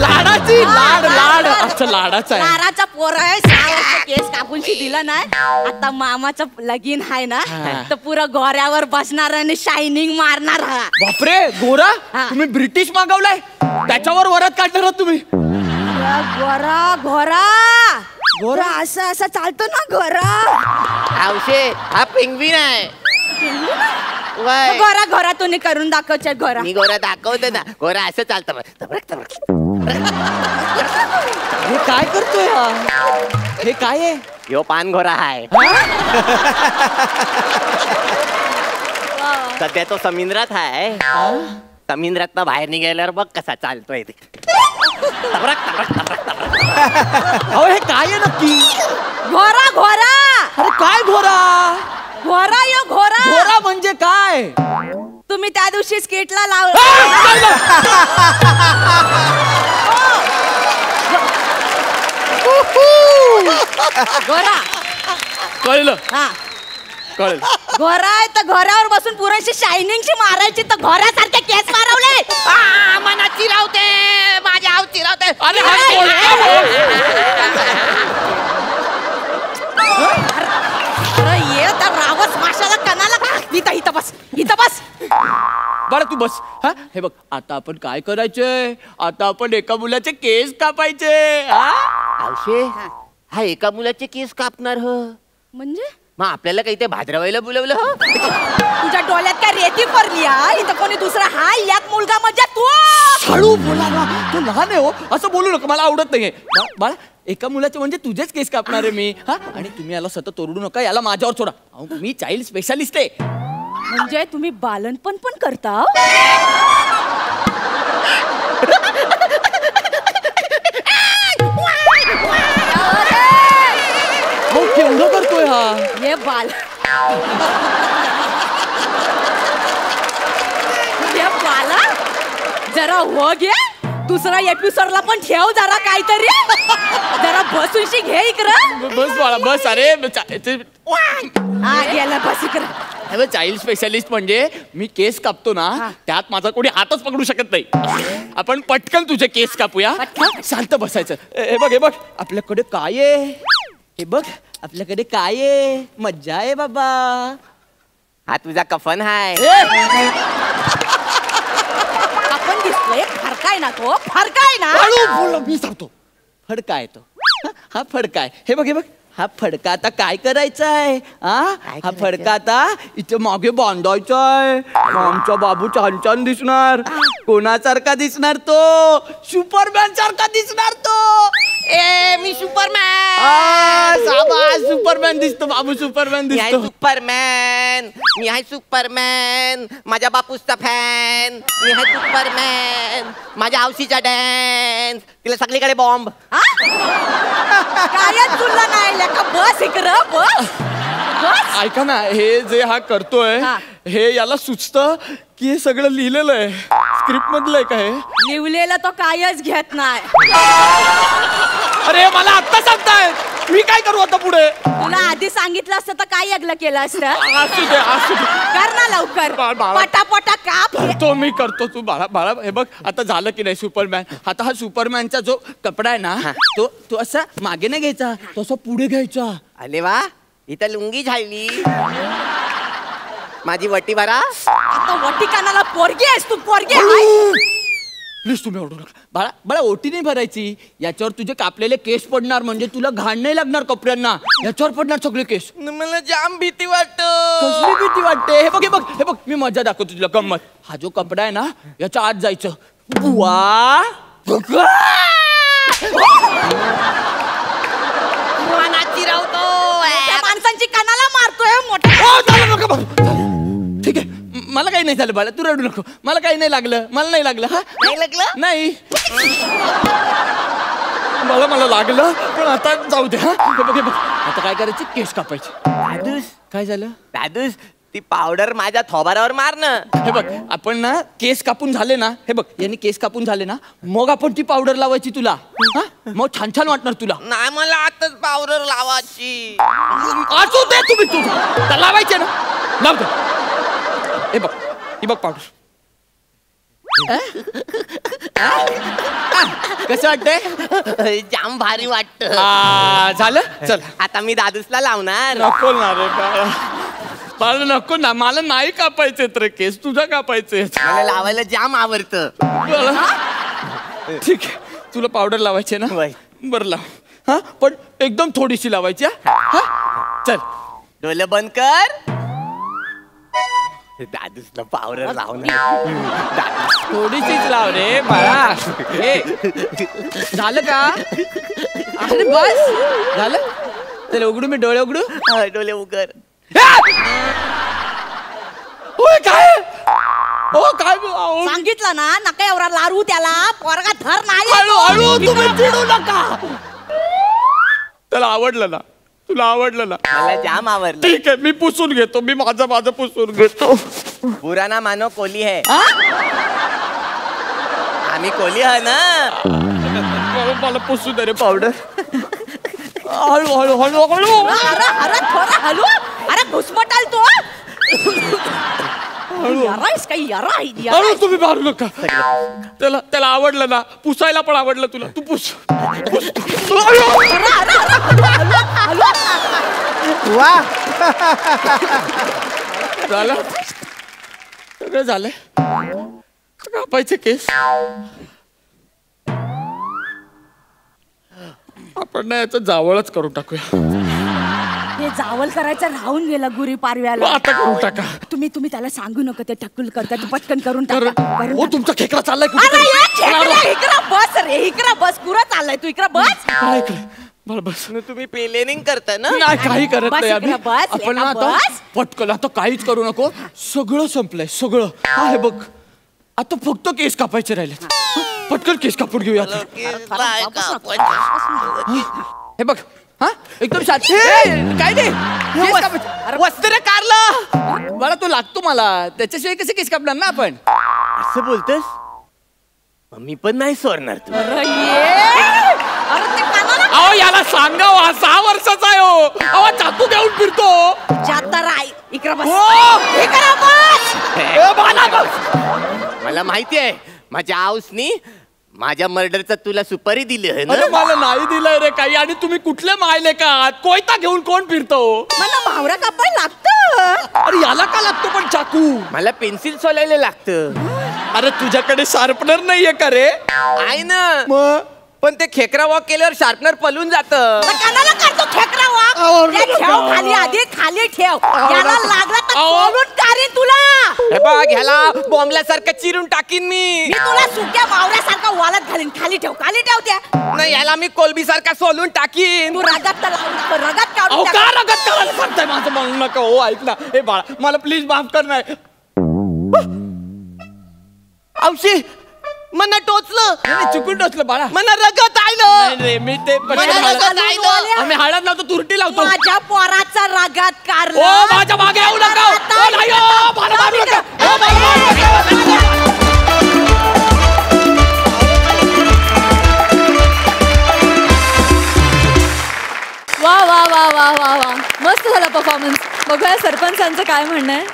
लाडाची लाड लाड. अच्छा लाडाचा आहे. लाराचा पोर आहे. 6 वर्ष केस कापूनशी दिला नाही. आता मामाचं लगीन आहे ना तर पुरं गोऱ्यावर बसणार आणि शायनिंग मारणार. बापरे, गोरा तुम्ही ब्रिटिश मागवलाय, त्याच्यावर वरात काढणार आहात तुम्ही. गोरा घोरा घोरा असं असं चालतो ना घोरा. आवशे हा पेंग्विन आहे. वय. घोरा घोरा तुम्ही करून दाखवचे घोरा. मी गोरा दाखवते ना, गोरा असं चालतं बघ. तबरक तबरक. हे काय करतोय हा? हे काय आहे? यो पान घोरा हाय. सध्या तो समुद्रात हाय. समुद्रात बाहेर निघाल्यावर बघ कसा चालतोय ते. तबरक तबरक तबरक तबरक. अहो हे काय आहे नक्की? घोरा घोरा. अरे काय घोरा? घोरा यो घोरा. घोरा म्हणजे काय? तुम्ही त्या दिवशी स्केटला लाव. घोरा कळलं हा कळलं. घोरा आहे तर घोऱ्यावर बसून पुरेशी शायनिंगची मारायची तर घोऱ्यासारखे केस मारवले. मना चिरावते, माझ्या आव चिरावते. अरे अरे ये तर रावस माशाला कणाला. इथं बस इथं बस. बरं तू बस. हा हे बघ, आता आपण काय करायचंय? आता आपण एका मुलाचे केस कापायचे. आवशे हा एका मुलाचे केस कापणार हो म्हणजे मग आपल्याला काही ते भाद्रवायला बोलवलं हो? तुझ्या डोळ्यात काय रेती पडली आहे? इथं कोणी दुसरा हाय यात मुलगा म्हणजे तू. हळू बोला ना, तो लहान आहे हो, असं बोलू नका, मला आवडत नाहीये. बाळा एका मुलाचे म्हणजे तुझेच केस कापणार आहे मी. हा आणि तुम्ही याला सतत ओरडू नका, याला माझ्यावर सोडा. अहो मी चाइल्ड स्पेशालिस्ट आहे. म्हणजे तुम्ही बालनपण पण करता? हो केवढं करतोय हा? हे बाल हे बाला जरा हो घे. दुसरा एपिसोडला पण ठेव जरा काहीतरी. जरा बसूनशी घे इकडं. बस बाळा बस. अरे हा गेला बस इकडं. चाइल्ड स्पेशालिस्ट म्हणजे मी केस कापतो ना, त्यात माझा कोणी हातच पकडू शकत नाही. आपण पटकन तुझे केस कापूया. शांत बसायचं. हे बघ हे बघ आपल्याकडे काय आहे. हे बघ आपल्याकडे काय आहे. मज्जा आहे बाबा. हा तुझा कफन हाय. आपण दिसतोय फरकाय ना तो. फरकाय ना. हळू बोल, मी सांगतो. फडका आहे तो. हा फडका आहे. हे बघ हे बघ, हा फडका आता काय करायचा आहे? हा फडका आता इथे मागे बांधायचा आहे. आमचा बाबू छान छान दिसणार. कोणासारखा दिसणार तो? सुपरमॅन सारखा दिसणार तो. ए मी सुपरमॅन. सुपरमॅन दिसतो बाबू. सुपरमॅन मी आहे दिसतो. सुपरमॅन. मी आहे सुपरमॅन. माझ्या बापूसचा फॅन. मी आहे सुपरमॅन. माझ्या आवशीचा डॅन्स. तिला सगळीकडे बॉम्ब. काय तुला नाही लेका. बस इकडं बस. बस. ऐका ना, हे जे हा करतोय हे याला सुचतं की हे सगळं लिहिलेलं आहे स्क्रिप्ट मधलं आहे का? हे लिवलेलं तो कायच घेत नाही. अरे मला आत्ता सांगताय, मी काय करू आता पुढे? तुला आधी सांगितलं असतं तर काय यज्ञ केलं असतं? असू दे असू दे. कर ना लवकर. पटापटा काप. तो मी करतो. तू बाळा बाळा हे बघ आता झालं की नाही सुपरमॅन. आता हा सुपरमॅनचा जो कपडा आहे ना तो तो असा मागे नाही घ्यायचा, तो असा पुढे घ्यायचा. अरे वा इथं लुंगी झाली. माझी वटी भरा. आता वटी कानाला पोरगी आहेस तू, पोरगी प्लीज तुम्ही ओढू नका. बाळा बाळा ओटी नाही भरायची. याच्यावर तुझे कापलेले केस पडणार, म्हणजे तुला घाण नाही लागणार कपड्यांना. याच्यावर पडणार सगळे केस. मला जाम भीती वाटत. कसली भीती वाटते? हे बघ हे बघ हे बग, मी मजा दाखवतो तुला गंमत. हा जो कपडा आहे ना, याच्या आत जायचं. बुवा मनाची रावतो. माणसांची कानाला मारतोय मोठा. ठीक आहे, मला काही नाही झालं बाळा, तू रडू नको. मला काही नाही लागलं, मला नाही लागलं. हा नाही लागलं? नाही बाळा, मला लागलं पण आता जाऊ दे. हा हे बघ हे बघ, आता काय करायचं, केस कापायचे. दादूस काय झालं? दादूस ती पावडर माझ्या थोबारावर मार ना. हे बघ, आपण ना केस कापून झाले ना, हे बघ यांनी केस कापून झाले ना, मग आपण ती पावडर लावायची तुला. हा मग छान छान वाटणार तुला. नाही मला आताच पावडर लावायची. असू दे तुम्ही तुझं लावायचे ना, लाव दे. हे बघ ही बघ पावडर. कसं वाटतंय? जाम भारी वाटत. झालं, चल आता मी दादूसला लावणार. नको ना रे बाळा, बाळा नको ना, मला नाही कापायचे रे केस, तुझा कापायचे. मला लावायला जाम आवडतं. ठीक आहे, तुला पावडर लावायची ना, वय. बरं लाव. हा पण एकदम थोडीशी लावायची. हा चल डोलं बंद कर. दादूसला पावडर लावणार. थोडीशीच लाव रे बाळा. हे झालं का? अरे बस झालं. चल उघडू, मी डोळे उघडू. डोले उघड. ओय काय? ओ काय? सांगितलं ना, नका एवढा लारू त्याला, पोरगा धर नाही. हळू हळू, तुम्ही चिडू नका. त्याला आवडलं ना, तुला आवडलं ना? मला जाम आवडलं. ठीक आहे, मी पुसून घेतो, मी माझं पुसून घेतो. बुरा ना मानो, कोली है. आम्ही कोली आहे ना. मला पुसू दे रे पावडर. हळू हळू हळू हळू. अरे थोडा हलू. अरे घुसमटाल तो. यारायस काही यारा. हळू, तुम्ही मारू नका. त्याला आवडलं ना, पुसायला पण आवडलं तुला. तू पुस. वा झालं, सगळं झालंय. कापायचे केस. आपण ना याचं जावळच करून टाकूया. हे जावल करायचं राहून गेलं गुरी पारव्याला. आता करून टाका. तुम्ही त्याला सांगू नका, ते टक्कल करता, पटकन करून टाका. हो, तुमचा खेकडा चाललाय इकडं बस रे, इकडं बस. कुठं चाललाय तू? इकडं बस. बस. तुम्ही पेलेनिंग करता ना? नाही, काही करत बस नाही आम्ही. इकडं बस, आपण ना इकडं आता बस. पटकन, आता काहीच करू नको. सगळं संपलंय, सगळं. हा हे बघ, आता फक्त केस कापायचे राहिले. पटकन केस कापून घेऊया. हे बघ, हा एकदम शांत. काय नाही, वस्त्र कारलं मला, तो लागतो मला. त्याच्याशिवाय कसे केस कापणार ना आपण? असं बोलतोस? मी पण नाही सोडणार तू. अहो याला सांगा, 6 वर्षाचा आहे हो. अहो चाकू घेऊन फिरतो. इकडं बस. मला माहिती आहे, माझ्या आऊसनी माझ्या मर्डरचा तुला सुपारी दिली आहे ना. अरे मला नाही दिलंय रे काही. आणि तुम्ही कुठले मायले का? कोयता घेऊन कोण फिरतो? मला भावरा कापायला लागतं. अरे याला का लागतो पण चाकू? मला पेन्सिल सोलायला लागतं. अरे तुझ्याकडे शार्पनर नाहीये का रे? आहे ना, पण ते खेकरा वॉक केल्यावर शार्पनर पलून जातं. कानाला काढतो खेकडा वाक. ठेव खाली, आधी खाली ठेव. याला लागला तर सोलून काढीन तुला. हे बघ, ह्याला बॉम्बल्यासारखं चिरून टाकीन मी. मी तुला सुक्या मावऱ्यासारखा वालत घालीन. खाली ठेव, खाली ठेव. त्या नाही, ह्याला मी कोलबी सारखा सोलून टाकीन. तू रगात रगात काढून का रगत करायला सांगताय? माझं म्हणू नका हो. ऐक ना, हे बाळा, मला प्लीज माफ कर. नाही औशी, मना टोचलं. चुकून टोचलं बाळा. मना रगत आलं. रे मी ते आम्ही हळद लावतो, तुरटी लावतो. माझ्या पोराचा रगात ओ काढला. माझ्या मागे येऊ नका. नाही हो, मला मारू नका. वा वा वा वा वा वा, मस्त झाला परफॉर्मन्स. बघूया सरपंचांचं काय म्हणणं आहे.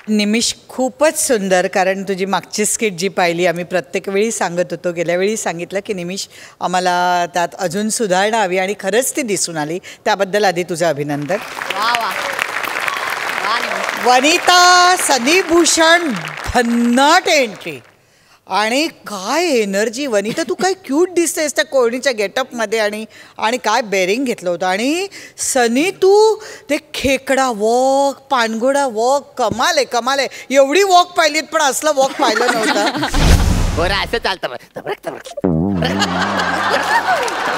निमिष खूपच सुंदर. कारण तुझी मागची स्किट जी पाहिली आम्ही प्रत्येक वेळी सांगत होतो, गेल्या वेळी सांगितलं की निमिष आम्हाला त्यात अजून सुधारणा हवी आणि खरंच ती दिसून आली. त्याबद्दल आधी तुझं अभिनंदन. वनिता सनी भूषण भन्नाट एंट्री आणि काय एनर्जी. वनिता तू काय क्यूट दिसतेस त्या कोळणीच्या गेटअपमध्ये आणि काय बेरिंग घेतलं होतं. आणि सनी तू ते खेकडा वॉक, पानघोडा वॉक, कमाल आहे कमाल आहे. एवढी वॉक पाहिलीत पण असलं वॉक पाहिलं नव्हतं. बरं असं चालतं.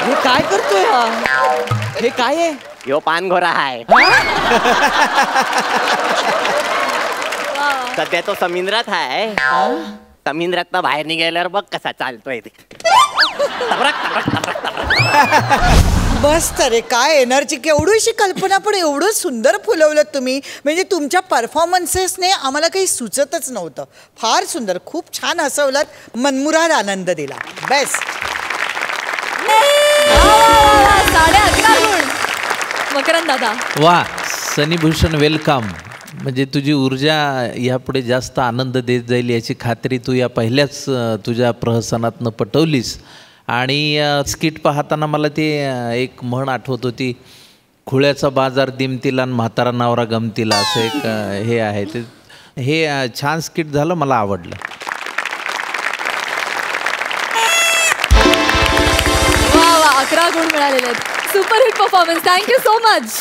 हे काय करतोय हा? हे काय आहे? यो पानघोरा आहे. सध्या तो समुद्रात आहे. समुद्रात बाहेर निघाल्यावर बघ कसा चालतोय ते. बस तर काय एनर्जी. केवढीशी कल्पना पण एवढं सुंदर फुलवलं तुम्ही. म्हणजे तुमच्या परफॉर्मन्सेसने आम्हाला काही सुचतच नव्हतं. फार सुंदर, खूप छान हसवलात, मनमुराद आनंद दिला. बेस्ट. 11.5 गुण मकरंद दादा. वा सनी भूषण वेलकम. म्हणजे तुझी ऊर्जा यापुढे जास्त आनंद देत जाईल याची खात्री तू या पहिल्याच तुझ्या प्रहसनातनं पटवलीस. आणि स्किट पाहताना मला ते एक म्हण आठवत होती, खुळ्याचा बाजार दिमतीला आणि म्हातारा नवरा गमतीला, असं एक हे आहे. ते हे छान स्किट झालं, मला आवडलं. वा वा 11 गुण मिळालेले आहेत. Superhit performance. Thank you so much.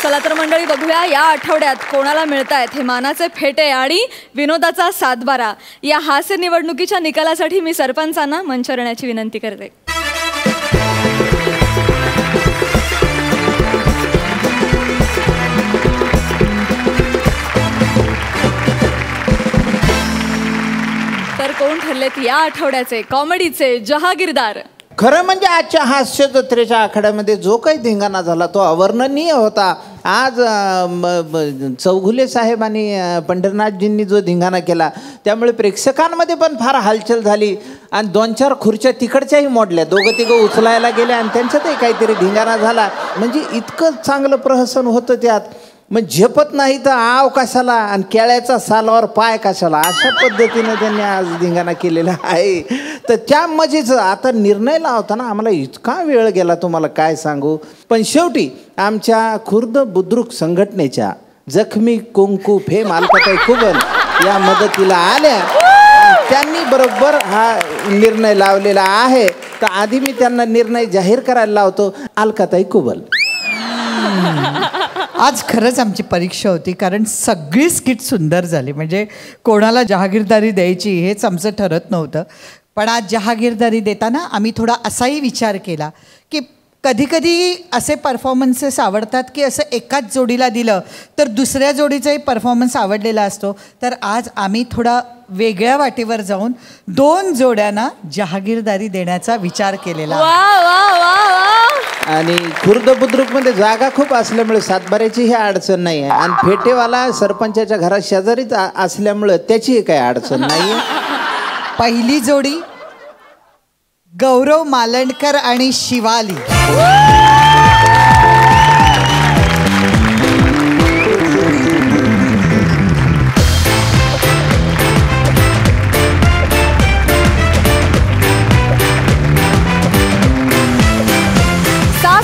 चला तर मंडळी बघूया या आठवड्यात कोणाला मिळतायत हे मानाचे फेटे आणि विनोदाचा 7-12. या हास्य निवडणुकीच्या निकालासाठी मी सरपंचांना मंचावर येण्याची विनंती करते. तर कोण ठरलेत या आठवड्याचे कॉमेडीचे जहागीरदार? खरं म्हणजे आजच्या हास्य जत्रेच्या आखाड्यामध्ये जो काही धिंगाणा झाला तो अवर्णनीय होता. आज चौघुले साहेब आणि पंढरनाथजींनी जो धिंगाणा केला त्यामुळे प्रेक्षकांमध्ये पण फार हालचाल झाली आणि 2-4 खुर्च्या तिकडच्याही मोडल्या. 2-3 उचलायला गेल्या आणि त्यांच्यातही काहीतरी धिंगाणा झाला. म्हणजे इतकं चांगलं प्रहसन होतं त्यात. मग झेपत नाही तर आव कशाला आणि केळ्याचा सालावर पाय कशाला, अशा पद्धतीनं त्यांनी आज धिंगाणा केलेला आहे. तर त्या मजेचं आता निर्णय लावताना आम्हाला इतका वेळ गेला तुम्हाला काय सांगू. पण शेवटी आमच्या खुर्द बुद्रुक संघटनेच्या जखमी कुंकू फेम अलकाताई कुबल या मदतीला आल्या. त्यांनी बरोबर हा निर्णय लावलेला आहे. तर आधी मी त्यांना निर्णय जाहीर करायला लावतो. अलकाताई कुबल. आज खरंच आमची परीक्षा होती कारण सगळी स्किट सुंदर झाली. म्हणजे कोणाला जहागीरदारी द्यायची हेच आमचं ठरत नव्हतं. पण आज जहागीरदारी देताना आम्ही थोडा असाही विचार केला की कधीकधी असे परफॉर्मन्सेस आवडतात की असं एकाच जोडीला दिलं तर दुसऱ्या जोडीचाही परफॉर्मन्स आवडलेला असतो. तर आज आम्ही थोडा वेगळ्या वाटेवर जाऊन 2 जोड्यांना जहागीरदारी देण्याचा विचार केलेला. आणि खुर्द बुद्रुकमध्ये जागा खूप असल्यामुळे सातबाऱ्याची ही अडचण नाही आहे आणि फेटेवाला सरपंचाच्या घरात शेजारीच असल्यामुळं त्याची काही अडचण नाही आहे. पहिली जोडी गौरव मालणकर आणि शिवाली.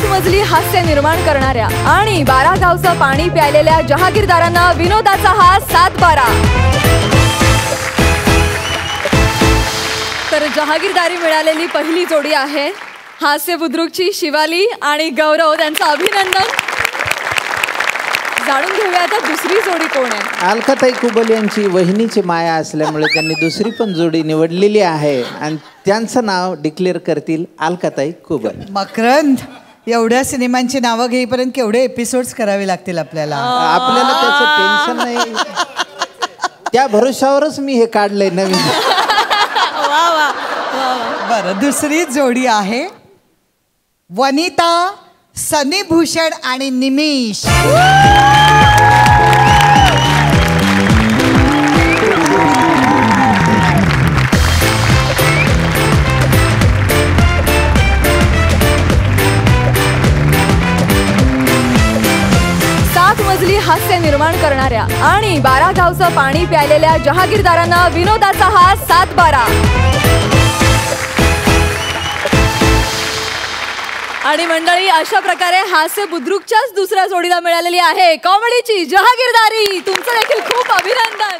मजली हास्य निर्माण करणाऱ्या आणि 12 गावचं पाणी प्यायलेल्या जहागीरदारांना विनोदाचा हा 7-12. तर जहागीरदारी मिळालेली पहिली जोडी आहे हास्य बुद्रुकची शिवाली आणि गौरव. त्यांचं अभिनंदन. जाणून घेऊया आता दुसरी जोडी कोण आहे. अलकाताई कुबल यांची वहिनीची माया असल्यामुळे त्यांनी दुसरी पण जोडी निवडलेली आहे आणि त्यांचं नाव डिक्लेअर करतील अलकाताई कुबल. मकरंद, एवढ्या सिनेमांची नावं घेईपर्यंत केवढे एपिसोड्स करावे लागतील आपल्याला. आपल्याला त्याचं टेन्शन नाही. त्या भरोशावरच मी हे काढलंय नवीन. बरं, दुसरी जोडी आहे वनिता सनी भूषण आणि निमिष. निर्माण करणाऱ्या आणि 12 गावचं पाणी प्यायलेल्या जहागीरदारांना विनोदाचा हा 7-12. आणि मंडळी, अशा प्रकारे हास्य बुद्रुकच्याच दुसऱ्या जोडीला मिळालेली आहे कॉमेडीची जहागीरदारी. तुमचं देखील खूप अभिनंदन.